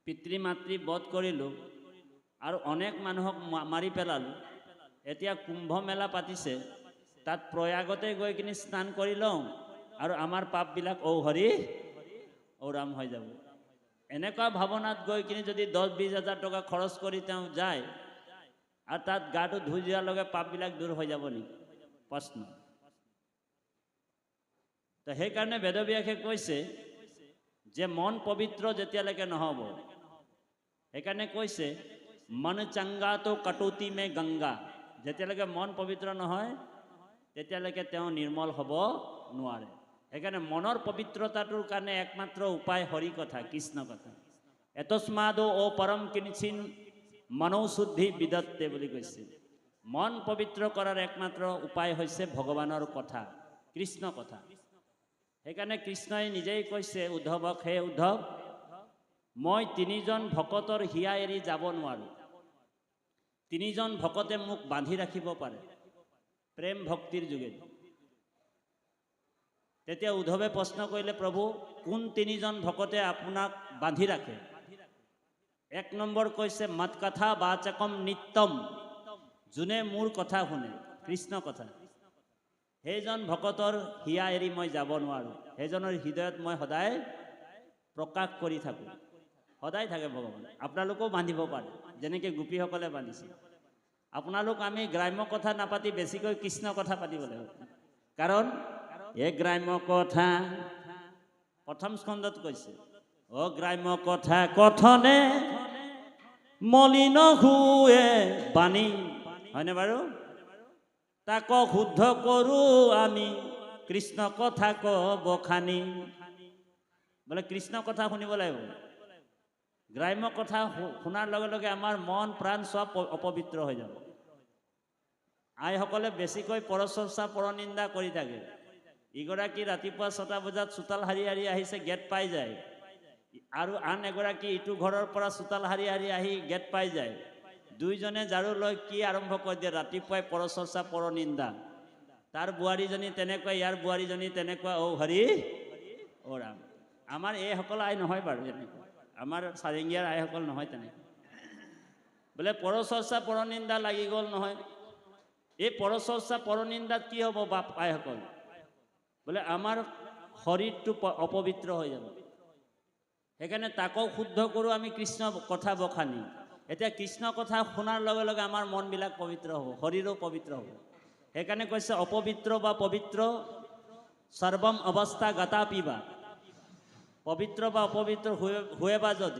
পিতৃ মাতৃ বধ কৰিলোঁ আৰু অনেক মানুহক মাৰি পেলালোঁ। এতিয়া কুম্ভ মেলা পাতিছে, তাত প্ৰয়াগতে গৈ কিনি স্নান কৰি লওঁ আৰু আমাৰ পাপবিলাক ঔহৰি ঔৰাম হৈ যাব। এনেকুৱা ভাৱনাত গৈ কিনি যদি 10-20 হাজাৰ টকা খৰচ কৰি তেওঁ যায় আৰু তাত গাটো ধুই যোৱাৰ লগে পাপবিলাক দূৰ হৈ যাব নেকি? প্ৰশ্ন। তো সেইকাৰণে বেদব্যাসে কৈছে যে মন পবিত্ৰ যেতিয়ালৈকে নহ'ব, সেইকাৰণে কৈছে মন চংগা তো কটুতি মে গংগা। যেতিয়ালৈকে মন পবিত্ৰ নহয় তেতিয়ালৈকে তেওঁ নিৰ্মল হ'ব নোৱাৰে। সেইকাৰণে মনৰ পবিত্ৰতাটোৰ কাৰণে একমাত্ৰ উপায় হৰি কথা, কৃষ্ণ কথা। এতস্মাদো অ পৰম কিঞ্চিন মনোশুদ্ধি বিদত্তে বুলি কৈছে। মন পবিত্ৰ কৰাৰ একমাত্ৰ উপায় হৈছে ভগৱানৰ কথা, কৃষ্ণ কথা। সেইকাৰণে কৃষ্ণই নিজেই কৈছে উদ্ধৱক, হে উদ্ধৱ, মই 3জন ভকতৰ হিয়া এৰি যাব নোৱাৰোঁ। 3জন ভকতে মোক বান্ধি ৰাখিব পাৰে প্ৰেম ভক্তিৰ যোগেদি। তেতিয়া উদ্ধৱে প্ৰশ্ন কৰিলে, প্ৰভু কোন 3জন ভকতে আপোনাক বান্ধি ৰাখে? 1 নম্বৰ কৈছে মত কথা বাচকম নিত্যম, যোনে মোৰ কথা শুনে, কৃষ্ণ কথা। সেইজন ভকতৰ হিয়া এৰি মই যাব নোৱাৰোঁ। সেইজনৰ হৃদয়ত মই সদায় প্ৰকাশ কৰি থাকোঁ, সদায় থাকে ভগৱান। আপোনালোকেও বান্ধিব পাৰে, যেনেকৈ গোপীসকলে বান্ধিছিল। আপোনালোক আমি গ্ৰাম্য কথা নাপাতি বেছিকৈ কৃষ্ণ কথা পাতিব লাগিব। কাৰণ এই গ্ৰাম্য কথা প্ৰথম স্কন্ধত কৈছে, অ গ্ৰাম্য কথা কথনে মলিন হুৱে বাণী, হয়নে বাৰু? তাক শুদ্ধ কৰোঁ আমি কৃষ্ণ কথা কব খানি। বোলে কৃষ্ণ কথা শুনিব লাগিব। গ্ৰাম্য কথা শুনাৰ লগে লগে আমাৰ মন প্ৰাণ চব অপবিত্ৰ হৈ যাব। আইসকলে বেছিকৈ পৰচৰ্চা পৰনিন্দা কৰি থাকে। ইগৰাকী ৰাতিপুৱা 6টা বজাত চোতাল সাৰি সাৰি আহিছে, গেট পাই যায়, আৰু আন এগৰাকী ইটো ঘৰৰ পৰা চোতাল সাৰি সাৰি আহি গেট পাই যায়। দুইজনে ঝাৰু লৈ কি আৰম্ভ কৰি দিয়ে, ৰাতিপুৱাই পৰচৰ্চা পৰনিন্দা। তাৰ বোৱাৰীজনী তেনেকুৱা, ইয়াৰ বোৱাৰীজনী তেনেকুৱা, ঔ হৰি ঔ ৰাম। আমাৰ এইসকল আই নহয় বাৰু, এনেকুৱা আমাৰ চাৰিঙীয়াৰ আইসকল নহয় তেনেকুৱা। বোলে পৰচৰ্চা পৰনিন্দা লাগি গ'ল নহয়। এই পৰচৰ্চা পৰনিন্দাত কি হ'ব বাপ আইসকল? বোলে আমাৰ শৰীৰটো অপবিত্ৰ হৈ যাব। সেইকাৰণে তাকো শুদ্ধ কৰোঁ আমি কৃষ্ণ কথা বখানি। এতিয়া কৃষ্ণ কথা শুনাৰ লগে লগে আমাৰ মনবিলাক পবিত্ৰ হ'ব, শৰীৰো পবিত্ৰ হ'ব। সেইকাৰণে কৈছে অপবিত্ৰ বা পবিত্ৰ সৰ্বম অৱস্থা গতা পিবা। পবিত্ৰ বা অপবিত্ৰ হুৱে বা যদি